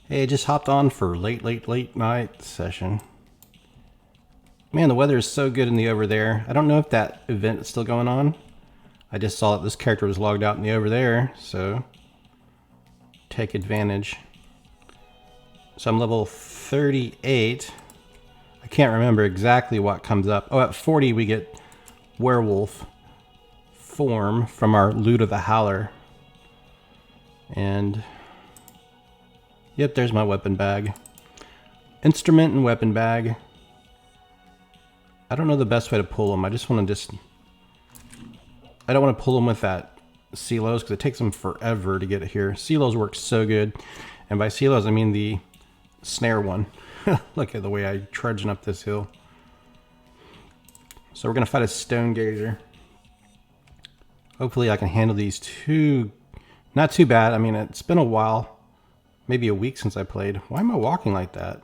Hey, I just hopped on for late night session. Man, the weather is so good in the Overthere. I don't know if that event is still going on. I just saw that this character was logged out in the Overthere, so take advantage. So I'm level 38. I can't remember exactly what comes up. Oh, at 40 we get werewolf form from our loot of the Howler. And yep, there's my weapon bag. Instrument and weapon bag. I don't know the best way to pull them. I don't want to pull them with that silos because it takes them forever to get here. Silos work so good. And by silos, I mean the snare one. Look at the way I'm trudging up this hill. So we're going to fight a stone gazer. Hopefully I can handle these two. Not too bad. I mean, it's been a while. Maybe a week since I played. Why am I walking like that?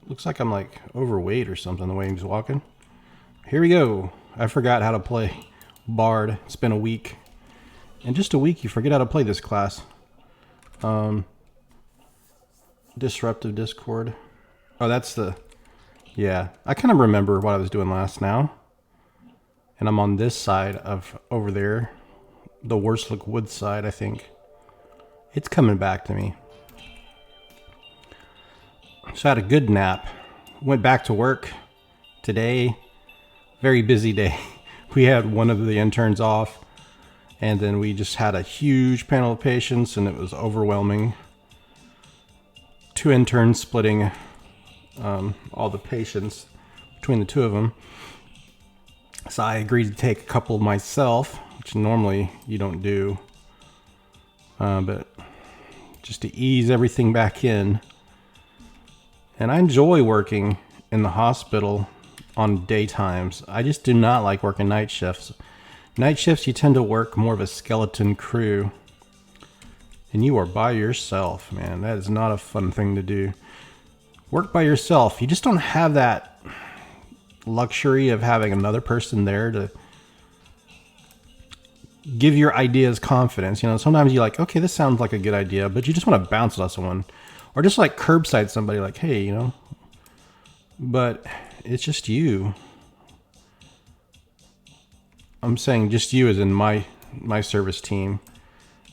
Looks like I'm like overweight or something the way he's walking. Here we go. I forgot how to play Bard. It's been a week. In just a week, you forget how to play this class. Disruptive Discord. Oh, that's the... Yeah, I kind of remember what I was doing last now. And I'm on this side of Overthere. The Worslick Wood side, I think. It's coming back to me. So I had a good nap. Went back to work today. Very busy day. We had one of the interns off. And then we just had a huge panel of patients and it was overwhelming. 2 interns splitting all the patients between the 2 of them. So I agreed to take a couple myself, which normally you don't do. But just to ease everything back in. And I enjoy working in the hospital on daytimes. I just do not like working night shifts. Night shifts, you tend to work more of a skeleton crew. And you are by yourself, man. That is not a fun thing to do. Work by yourself. You just don't have that luxury of having another person there to give your ideas confidence. You know, sometimes you're like, okay, this sounds like a good idea, but you just want to bounce it off someone. Or just like curbside somebody like, hey, you know. But it's just you. I'm saying just you as in my service team.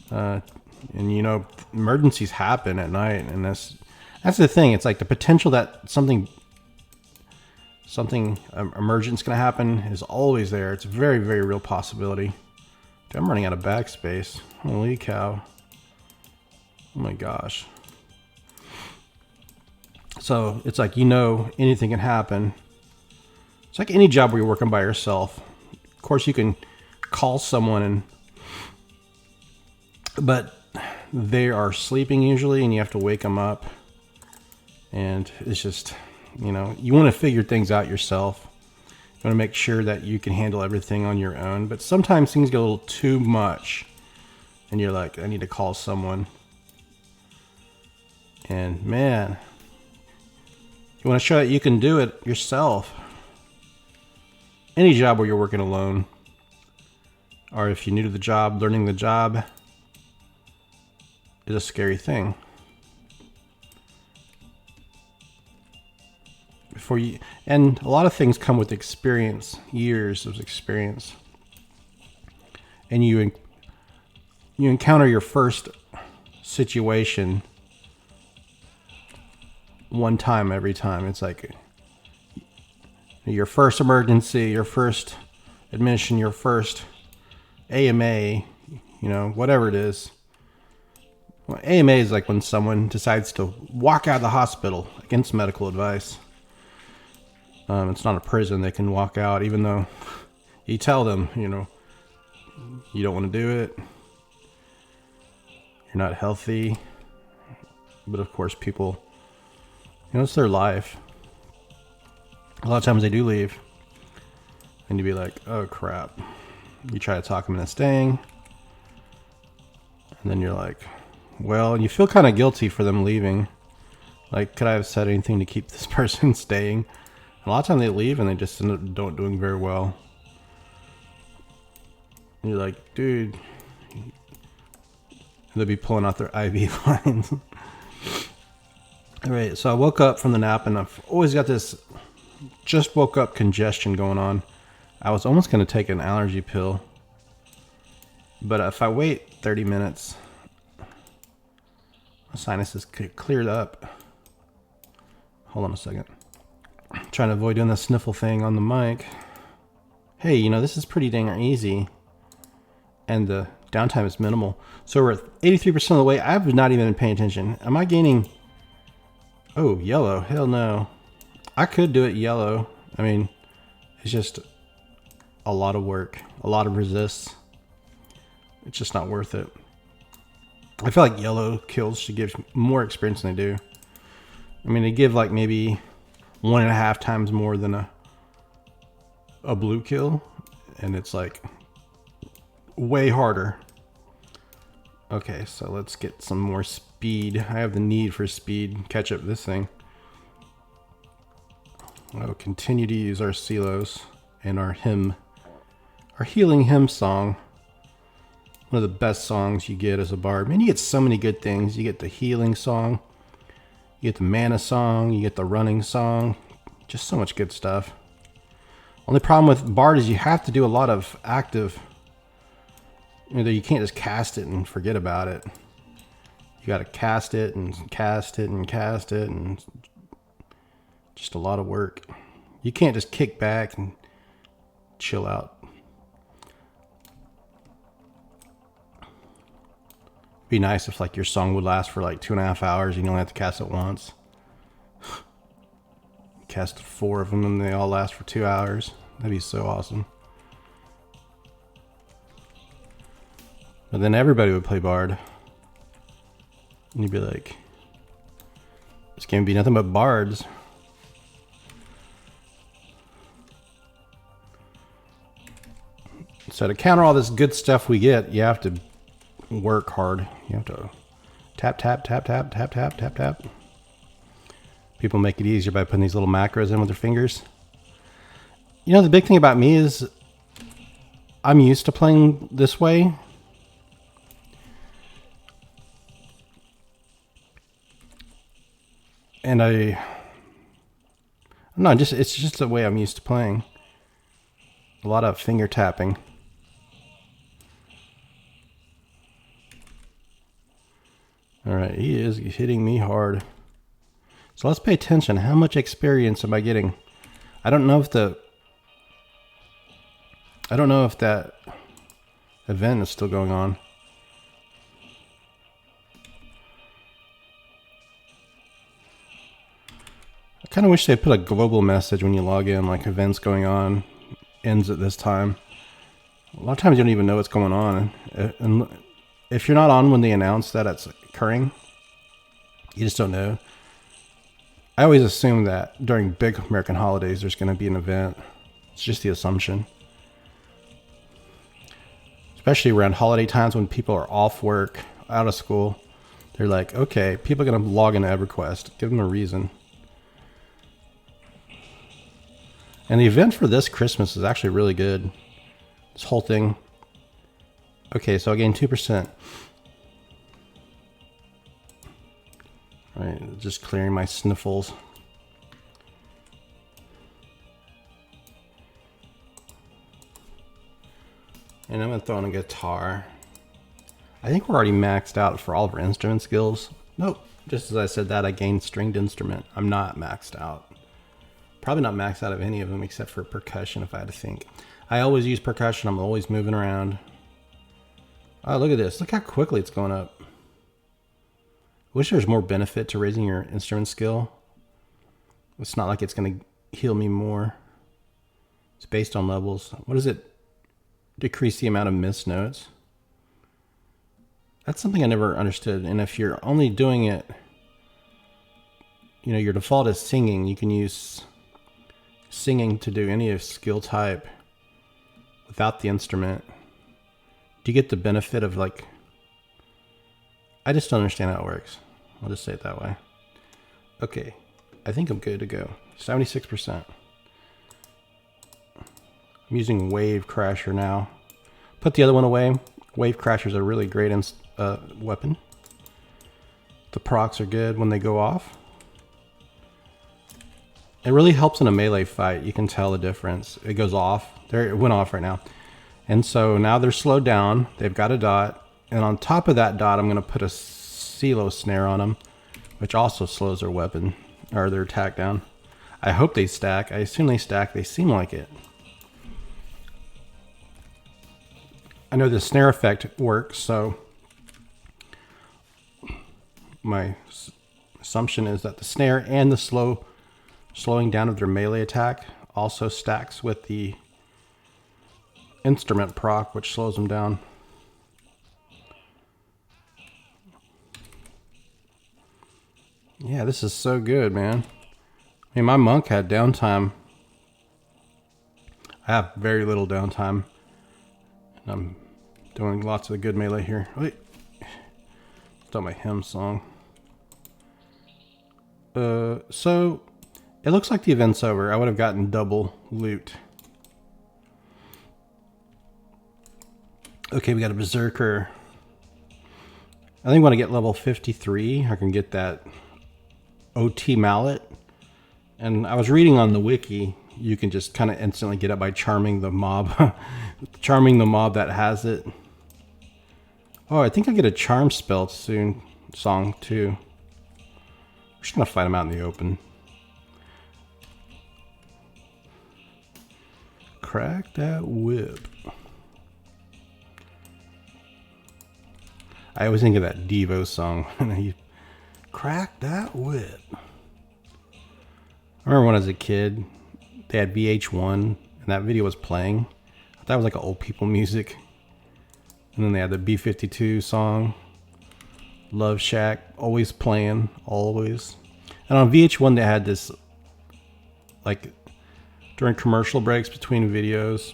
And you know, emergencies happen at night, and that's the thing. It's like the potential that something emergent's gonna happen is always there. It's a very, very real possibility. Dude, I'm running out of backspace. Holy cow. Oh my gosh. So it's like, you know, anything can happen. It's like any job where you're working by yourself. Of course, you can call someone but they are sleeping usually and you have to wake them up. And it's just, you know, you want to figure things out yourself. You want to make sure that you can handle everything on your own. But sometimes things get a little too much. And you're like, I need to call someone. And man, you want to show that you can do it yourself. Any job where you're working alone. Or if you're new to the job, learning the job is a scary thing. And a lot of things come with experience, years of experience. And you encounter your first situation one time every time. It's like your first emergency, your first admission, your first AMA, you know, whatever it is. Well, AMA is like when someone decides to walk out of the hospital against medical advice. It's not a prison. They can walk out even though you tell them, you know, you don't want to do it. You're not healthy. But of course people, you know, it's their life. A lot of times they do leave. And you'd be like, oh crap. You try to talk them into staying. And then you're like, well, you feel kind of guilty for them leaving. Like, could I have said anything to keep this person staying? And a lot of times they leave and they just end up don't doing very well. And you're like, dude. They'll be pulling out their IV lines. All right, so I woke up from the nap, and I've always got this just woke up congestion going on. I was almost going to take an allergy pill, but if I wait 30 minutes, my sinuses could clear up. Hold on a second. I'm trying to avoid doing the sniffle thing on the mic. Hey, you know, this is pretty dang easy, and the downtime is minimal. So we're at 83% of the way. I've not even been paying attention. Am I gaining? Oh, yellow. Hell no. I could do it yellow. I mean, it's just a lot of work, a lot of resists. It's just not worth it. I feel like yellow kills should give more experience than they do. I mean, they give like maybe 1.5 times more than a blue kill, and it's like way harder. Okay, so let's get some more speed. I have the need for speed. Catch up this thing. I'll continue to use our silos and our hymn, our healing hymn song. One of the best songs you get as a bard. Man, you get so many good things. You get the healing song, you get the mana song, you get the running song. Just so much good stuff. Only problem with bard is you have to do a lot of active. You know, you can't just cast it and forget about it. You got to cast it and cast it and cast it, and just a lot of work. You can't just kick back and chill out. It'd be nice if like your song would last for like 2.5 hours and you only have to cast it once. Cast 4 of them and they all last for 2 hours. That'd be so awesome. But then everybody would play bard. And you'd be like, this game would be nothing but bards. So to counter all this good stuff we get, you have to work hard. You have to tap, tap, tap, tap, tap, tap, tap, tap. People make it easier by putting these little macros in with their fingers. You know, the big thing about me is I'm used to playing this way. And I'm not just, it's just the way I'm used to playing. A lot of finger tapping. All right, he is hitting me hard. So let's pay attention. How much experience am I getting? I don't know if that event is still going on. I kind of wish they put a global message when you log in, like events going on, ends at this time. A lot of times you don't even know what's going on. And if you're not on when they announce that it's occurring, you just don't know. I always assume that during big American holidays, there's going to be an event. It's just the assumption. Especially around holiday times when people are off work, out of school. They're like, okay, people are going to log into Everquest. Give them a reason. And the event for this Christmas is actually really good. This whole thing. Okay, so I gained 2%. All right, just clearing my sniffles. And I'm going to throw in a guitar. I think we're already maxed out for all of our instrument skills. Nope, just as I said that, I gained stringed instrument. I'm not maxed out. Probably not maxed out of any of them except for percussion if I had to think. I always use percussion. I'm always moving around. Oh, look at this. Look how quickly it's going up. Wish there was more benefit to raising your instrument skill. It's not like it's going to heal me more. It's based on levels. What does it decrease the amount of missed notes? That's something I never understood. And if you're only doing it, you know, your default is singing. You can use singing to do any skill type without the instrument. Do you get the benefit of like, I just don't understand how it works. I'll just say it that way. Okay, I think I'm good to go. 76%. I'm using Wave Crasher now. Put the other one away. Wave Crasher is a really great weapon. The procs are good when they go off. It really helps in a melee fight. You can tell the difference. It goes off. There, it went off right now. And so now they're slowed down. They've got a dot. And on top of that dot, I'm going to put a CeeLo snare on them, which also slows their weapon or their attack down. I hope they stack. I assume they stack. They seem like it. I know the snare effect works, so my assumption is that the snare and the slowing down of their melee attack also stacks with the instrument proc, which slows them down. Yeah, this is so good, man. I mean, my monk had downtime. I have very little downtime. And I'm doing lots of good melee here. Wait. It's not my hymn song. So it looks like the event's over. I would have gotten double loot. Okay, we got a berserker. I think when I get level 53, I can get that OT mallet. And I was reading on the wiki, you can just kind of instantly get it by charming the mob. Charming the mob that has it. Oh, I think I get a charm spell soon. Song too. We're just gonna fight him out in the open. Crack that whip. I always think of that Devo song. Crack that whip. I remember when I was a kid, they had VH1 and that video was playing. I thought it was like old people music. And then they had the B-52 song. Love Shack, always playing, always. And on VH1 they had this, like, during commercial breaks between videos,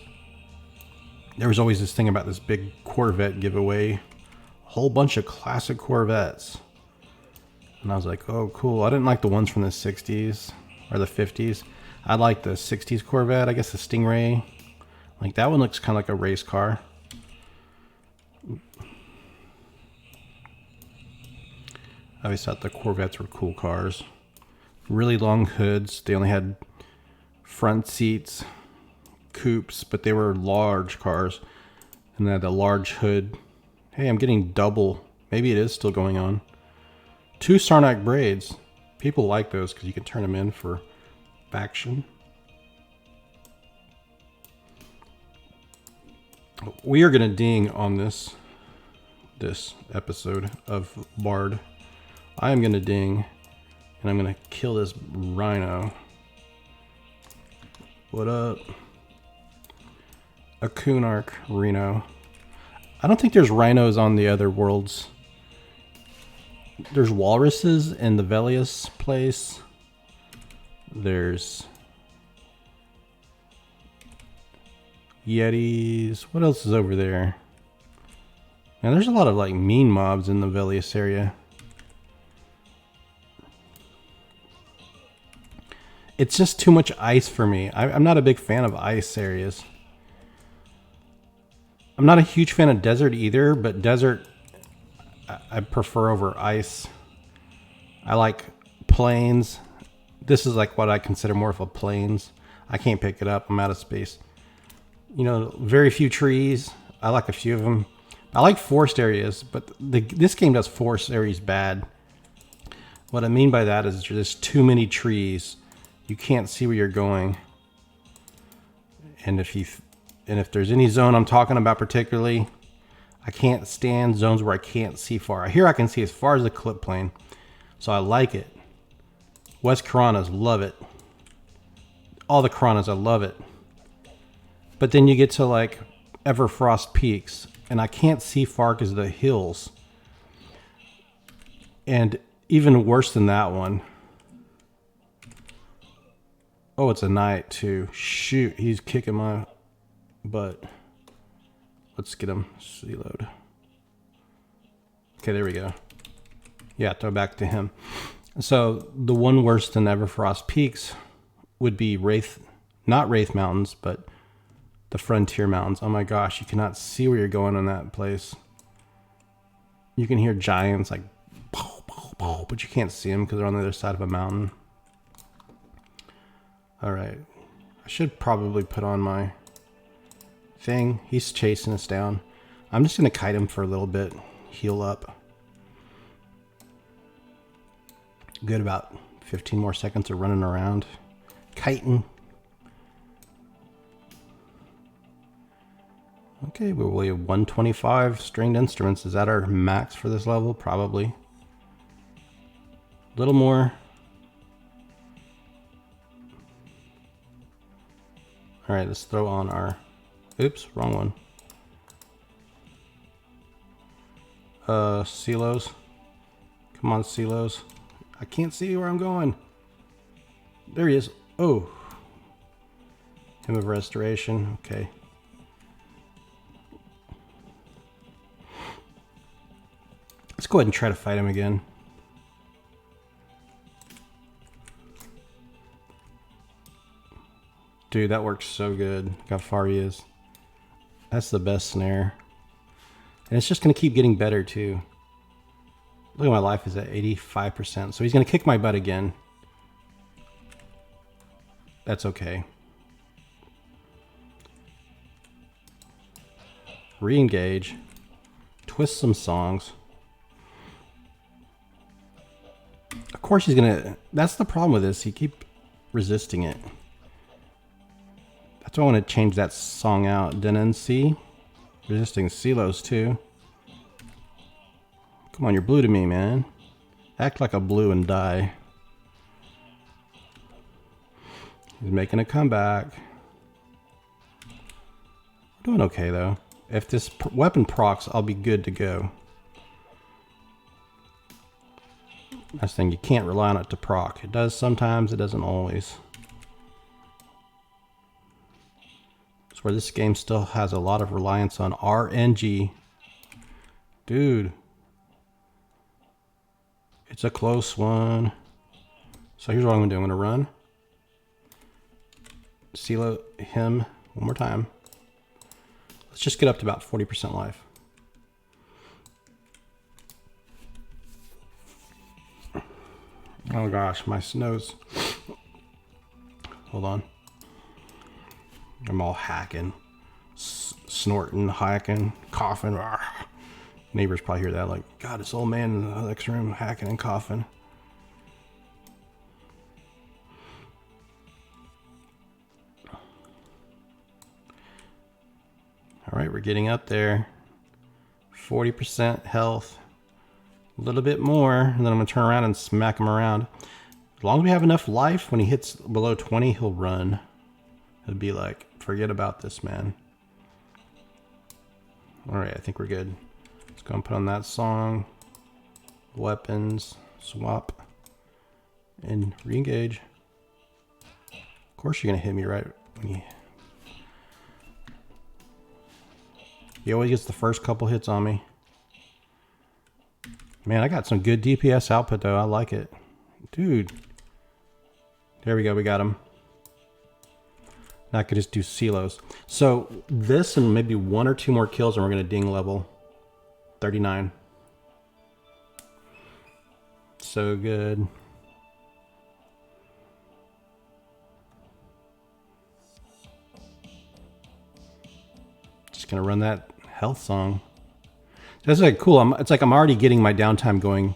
there was always this thing about this big Corvette giveaway. A whole bunch of classic Corvettes. And I was like, oh, cool. I didn't like the ones from the 60s or the 50s. I like the 60s Corvette, I guess the Stingray. Like, that one looks kind of like a race car. I always thought the Corvettes were cool cars. Really long hoods. They only had front seats, coupes, but they were large cars. And they had a large hood. Hey, I'm getting double. Maybe it is still going on. 2 Sarnak braids. People like those because you can turn them in for faction. We are going to ding on this episode of Bard. I am going to ding, and I'm going to kill this rhino. What up? A Kunark Rhino. I don't think there's rhinos on the other worlds. There's walruses in the Velius place. There's yetis. What else is over there? And there's a lot of like mean mobs in the Velius area. It's just too much ice for me. I'm not a big fan of ice areas. I'm not a huge fan of desert either, but desert I prefer over ice. I like plains. This is like what I consider more of a plains. I can't pick it up. I'm out of space. You know, very few trees. I like a few of them. I like forest areas, but this game does forest areas bad. What I mean by that is there's too many trees. You can't see where you're going. And if there's any zone I'm talking about particularly, I can't stand zones where I can't see far. Here I can see as far as the clip plane, so I like it. West Karanas, love it. All the Karanas, I love it. But then you get to like Everfrost Peaks, and I can't see far because of the hills. And even worse than that one. Oh, it's a knight too. Shoot, he's kicking my butt. Let's get him CeeLo'd. Okay, there we go. Yeah, throw back to him. So the one worse than Everfrost Peaks would be not Wraith Mountains, but the Frontier Mountains. Oh my gosh, you cannot see where you're going in that place. You can hear giants like, pow, pow, pow, but you can't see them because they're on the other side of a mountain. All right, I should probably put on my thing. He's chasing us down. I'm just gonna kite him for a little bit, heal up. Good, about 15 more seconds of running around, kiting. Okay, we have 125 stringed instruments. Is that our max for this level? Probably. A little more. All right, let's throw on our, oops, wrong one. Silos. Come on, Silos. I can't see where I'm going. There he is. Oh. Hymn of Restoration. Okay. Let's go ahead and try to fight him again. Dude, that works so good. Look how far he is. That's the best snare. And it's just going to keep getting better too. Look at my life is at 85%. So he's going to kick my butt again. That's okay. Re-engage. Twist some songs. Of course he's going to... That's the problem with this. He keep resisting it. That's why I want to change that song out. Then C. Resisting Silos too. Come on, you're blue to me, man. Act like a blue and die. He's making a comeback. We're doing okay, though. If this weapon procs, I'll be good to go. That's the thing, you can't rely on it to proc. It does sometimes, it doesn't always. It's where this game still has a lot of reliance on RNG. Dude. It's a close one. So here's what I'm going to do. I'm going to run. Silo him one more time. Let's just get up to about 40% life. Oh gosh, my nose. Hold on. I'm all hacking, snorting, hacking, coughing. Argh. Neighbors probably hear that like, God, this old man in the next room hacking and coughing. All right, we're getting up there. 40% health. A little bit more, and then I'm going to turn around and smack him around. As long as we have enough life, when he hits below 20, he'll run. He'll be like, forget about this, man. All right, I think we're good. Let's go and put on that song. Weapons, swap, and re-engage. Of course you're going to hit me right when you... He always gets the first couple hits on me. Man, I got some good DPS output though. I like it. Dude. There we go. We got him. Now I could just do silos. So this and maybe one or two more kills and we're going to ding level 39. So good. Just going to run that health song. That's like cool. It's like I'm already getting my downtime going.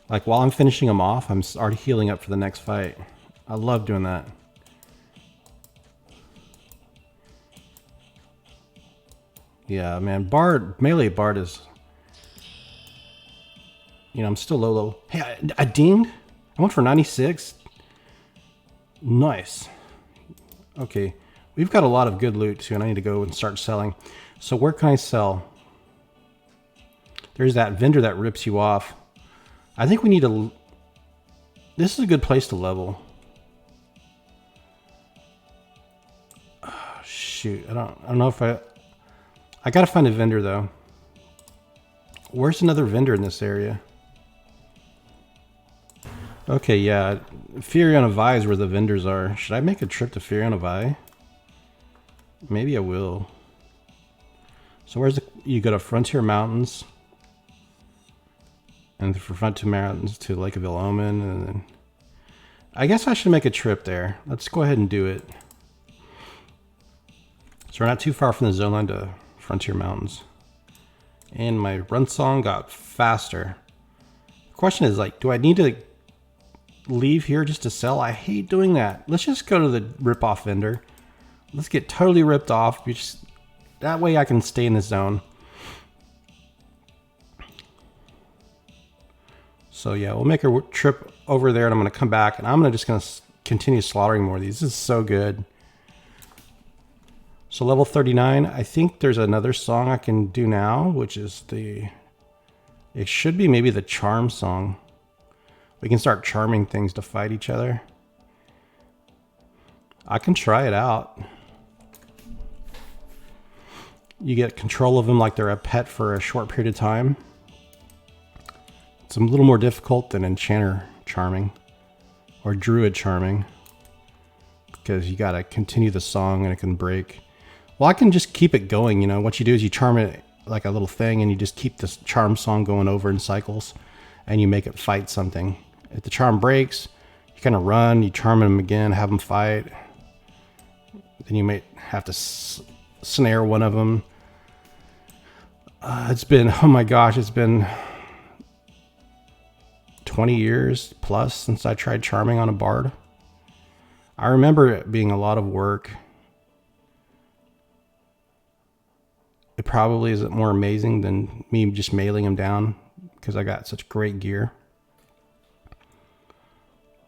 Like while I'm finishing them off, I'm already healing up for the next fight. I love doing that. Yeah, man. Melee Bard is... You know, I'm still low. Hey, I dinged. I went for 96. Nice. Okay. We've got a lot of good loot too, and I need to go and start selling. So where can I sell? There's that vendor that rips you off. I think we need to... This is a good place to level. Oh, shoot. I don't know if I gotta find a vendor though. Where's another vendor in this area? Okay, yeah. Furion Vi is where the vendors are. Should I make a trip to Furion Vi? Maybe I will. So where's the... You go to Frontier Mountains. And for front two mountains to Lake of Ill-Omen, and then I guess I should make a trip there. Let's go ahead and do it. So we're not too far from the zone line to Frontier Mountains. And my run song got faster. The question is, like, do I need to leave here just to sell? I hate doing that. Let's just go to the rip-off vendor. Let's get totally ripped off. That way I can stay in the zone. So yeah, we'll make a trip over there, and I'm going to come back, and I'm just going to continue slaughtering more of these. This is so good. So level 39, I think there's another song I can do now, which is it should be maybe the charm song. We can start charming things to fight each other. I can try it out. You get control of them like they're a pet for a short period of time. It's a little more difficult than Enchanter charming or Druid charming, because you got to continue the song and it can break. Well, I can just keep it going. You know, what you do is you charm it like a little thing, and you just keep this charm song going over in cycles, and you make it fight something. If the charm breaks, you kind of run, you charm them again, have them fight. Then you might have to snare one of them. It's been, oh my gosh, it's been 20 years plus since I tried charming on a bard. I remember it being a lot of work. It probably isn't more amazing than me just mailing him down because I got such great gear.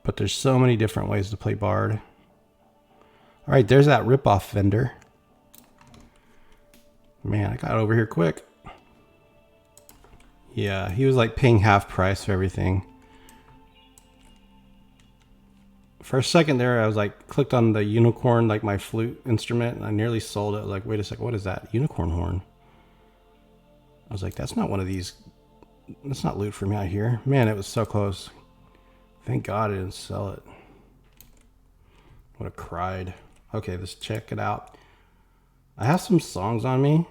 But there's so many different ways to play bard. All right, there's that rip-off vendor. Man, I got over here quick. Yeah, he was like paying half price for everything. For a second there, I was like, clicked on the unicorn, like my flute instrument, and I nearly sold it. I was like, wait a second, what is that? Unicorn horn. I was like, that's not one of these. That's not loot for me out here. Man, it was so close. Thank God I didn't sell it. Would have cried. Okay, let's check it out. I have some songs on me.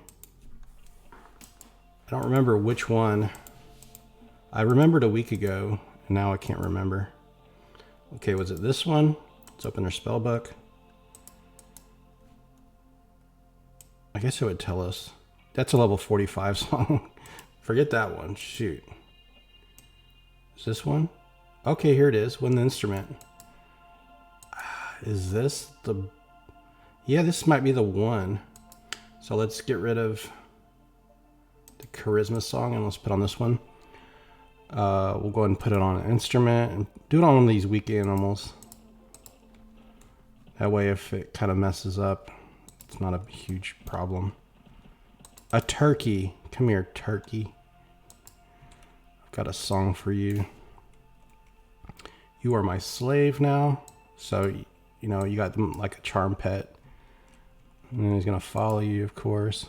I don't remember which one. I remembered a week ago, and now I can't remember. Okay, was it this one? Let's open their spell book. I guess it would tell us. That's a level 45 song. Forget that one. Shoot. Is this one? Okay, here it is. Win the instrument. Is this the... Yeah, this might be the one. So let's get rid of the charisma song and let's put on this one. We'll go ahead and put it on an instrument and do it on one of these weak animals. That way if it kind of messes up, it's not a huge problem. A turkey. Come here, turkey. I've got a song for you. You are my slave now. So, you know, you got them like a charm pet. And then he's going to follow you, of course.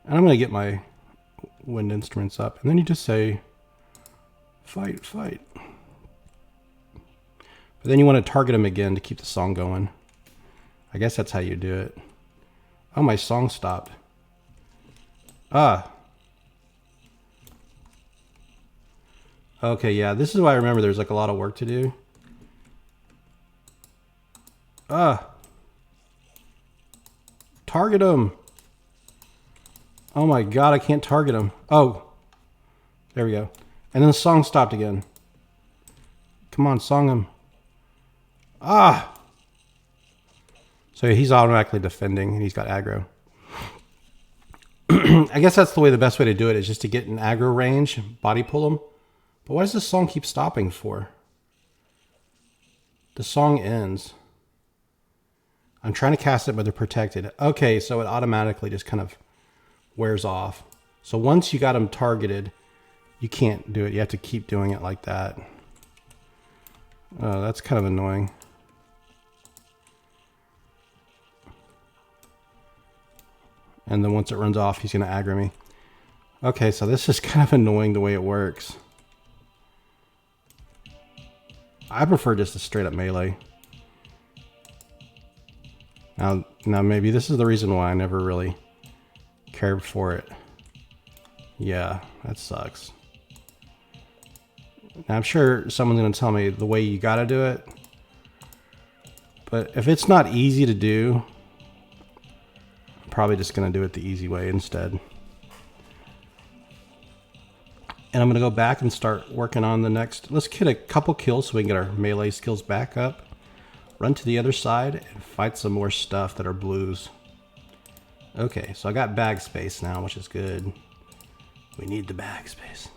And I'm going to get my wind instruments up. And then you just say, fight, fight. But then you want to target him again to keep the song going. I guess that's how you do it. Oh, my song stopped. Ah. Okay, yeah, this is why I remember there's like a lot of work to do. Ah. Target him. Oh my God, I can't target him. Oh, there we go. And then the song stopped again. Come on, song him. Ah. So he's automatically defending and he's got aggro. I guess that's the best way to do it is just to get in aggro range, body pull him. But why does this song keep stopping for? The song ends. I'm trying to cast it, but they're protected. Okay, so it automatically just kind of wears off. So once you got them targeted, you can't do it. You have to keep doing it like that. Oh, that's kind of annoying. And then once it runs off, he's going to aggro me. Okay, so this is kind of annoying the way it works. I prefer just a straight up melee. Now maybe this is the reason why I never really cared for it. Yeah, that sucks. Now, I'm sure someone's going to tell me the way you got to do it. But if it's not easy to do, I'm probably just going to do it the easy way instead. And I'm going to go back and start working on the next. Let's get a couple kills so we can get our melee skills back up. Run to the other side and fight some more stuff that are blues. Okay, so I got bag space now, which is good. We need the bag space.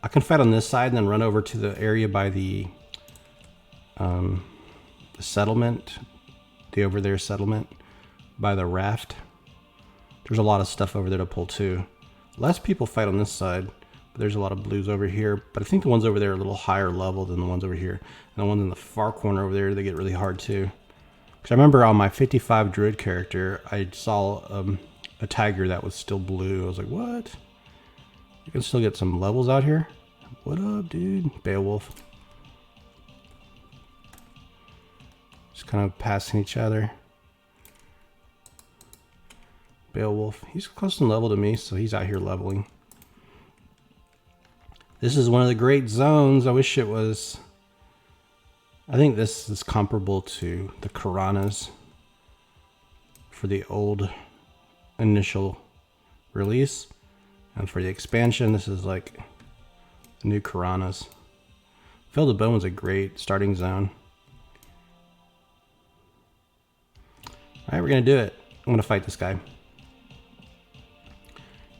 I can fight on this side and then run over to the area by the settlement, the Overthere settlement, by the raft. There's a lot of stuff over there to pull too. Less people fight on this side, but there's a lot of blues over here. But I think the ones over there are a little higher level than the ones over here. And the ones in the far corner over there, they get really hard too. Because I remember on my 55 druid character, I saw a tiger that was still blue. I was like, what? You can still get some levels out here? What up, dude? Beowulf. Just kind of passing each other. Beowulf. He's close in level to me, so he's out here leveling. This is one of the great zones. I wish it was... I think this is comparable to the Karanas for the old initial release. And for the expansion, this is like new Karanas. Field of Bone was a great starting zone. Alright, we're going to do it. I'm going to fight this guy.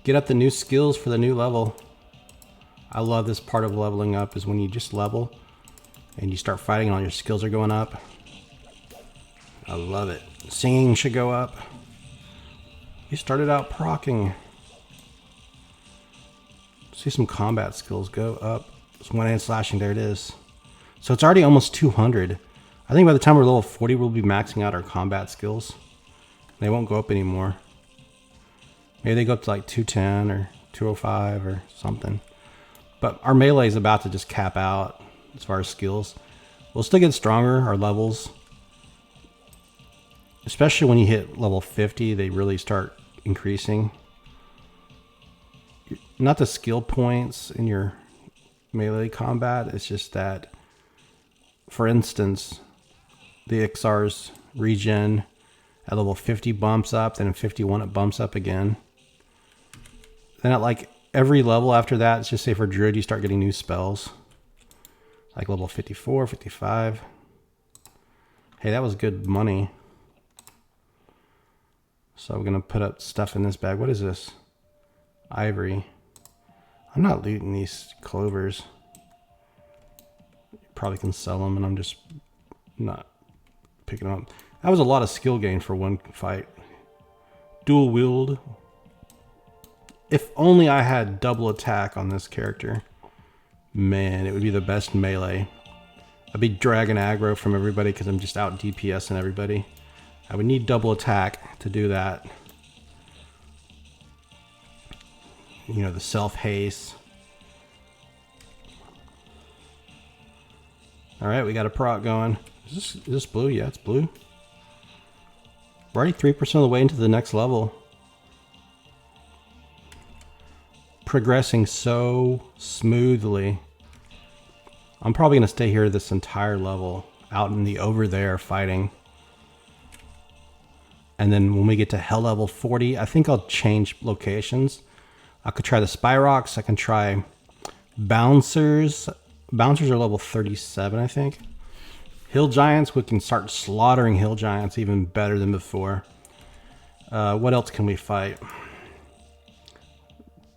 Get up the new skills for the new level. I love this part of leveling up is when you just level and you start fighting and all your skills are going up. I love it. Singing should go up. You started out procking. See some combat skills go up. It's one-hand slashing, there it is. So it's already almost 200. I think by the time we're level 40, we'll be maxing out our combat skills. They won't go up anymore. Maybe they go up to like 210 or 205 or something. But our melee is about to just cap out as far as skills. We'll still get stronger, our levels. Especially when you hit level 50, they really start increasing. Not the skill points in your melee combat, it's just that, for instance, the XR's regen at level 50 bumps up, then at 51 it bumps up again. Then at like every level after that, let's just say for Druid, you start getting new spells. Like level 54, 55. Hey, that was good money. So we're gonna put up stuff in this bag. What is this? Ivory. I'm not looting these clovers. Probably can sell them and I'm just not picking them up. That was a lot of skill gain for one fight. Dual wield. If only I had double attack on this character. Man, it would be the best melee. I'd be dragging aggro from everybody because I'm just out DPSing everybody. I would need double attack to do that. You know, the self-haste. Alright, we got a proc going. Is this blue? Yeah, it's blue. We're already 3% of the way into the next level. Progressing so smoothly. I'm probably going to stay here this entire level, out in the Overthere fighting. And then when we get to hell level 40, I think I'll change locations. I could try the Spyrox. I can try Bouncers. Bouncers are level 37, I think. Hill Giants, we can start slaughtering Hill Giants even better than before. What else can we fight?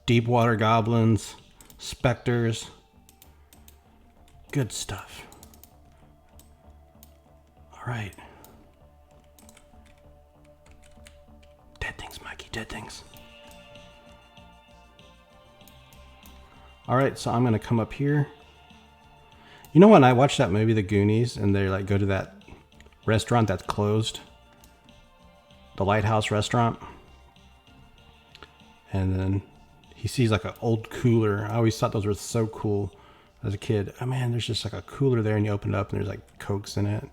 Deep Water Goblins. Specters. Good stuff. Alright. Dead things, Mikey, dead things. Alright, so I'm going to come up here. You know when I watched that movie, The Goonies, and they like go to that restaurant that's closed? The Lighthouse restaurant. And then he sees like an old cooler. I always thought those were so cool as a kid. Oh man, there's just like a cooler there and you open it up and there's like Cokes in it.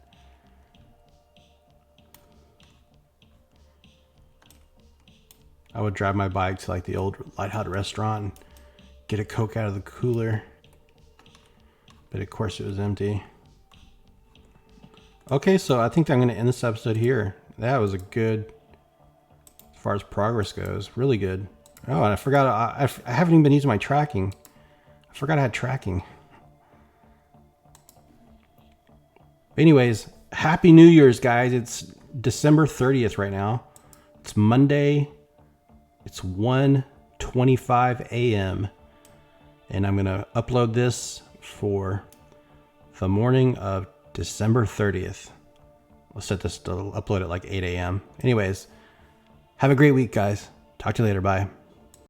I would drive my bike to like the old Lighthouse restaurant and get a Coke out of the cooler. But of course it was empty. Okay, so I think I'm going to end this episode here. That was a good, as far as progress goes, really good. Oh, and I forgot, I haven't even been using my tracking. I forgot I had tracking. Anyways, Happy New Year's, guys. It's December 30th right now. It's Monday. It's 1:25 a.m. And I'm going to upload this for the morning of December 30th. I'll set this to upload at like 8 a.m. Anyways, have a great week, guys. Talk to you later. Bye.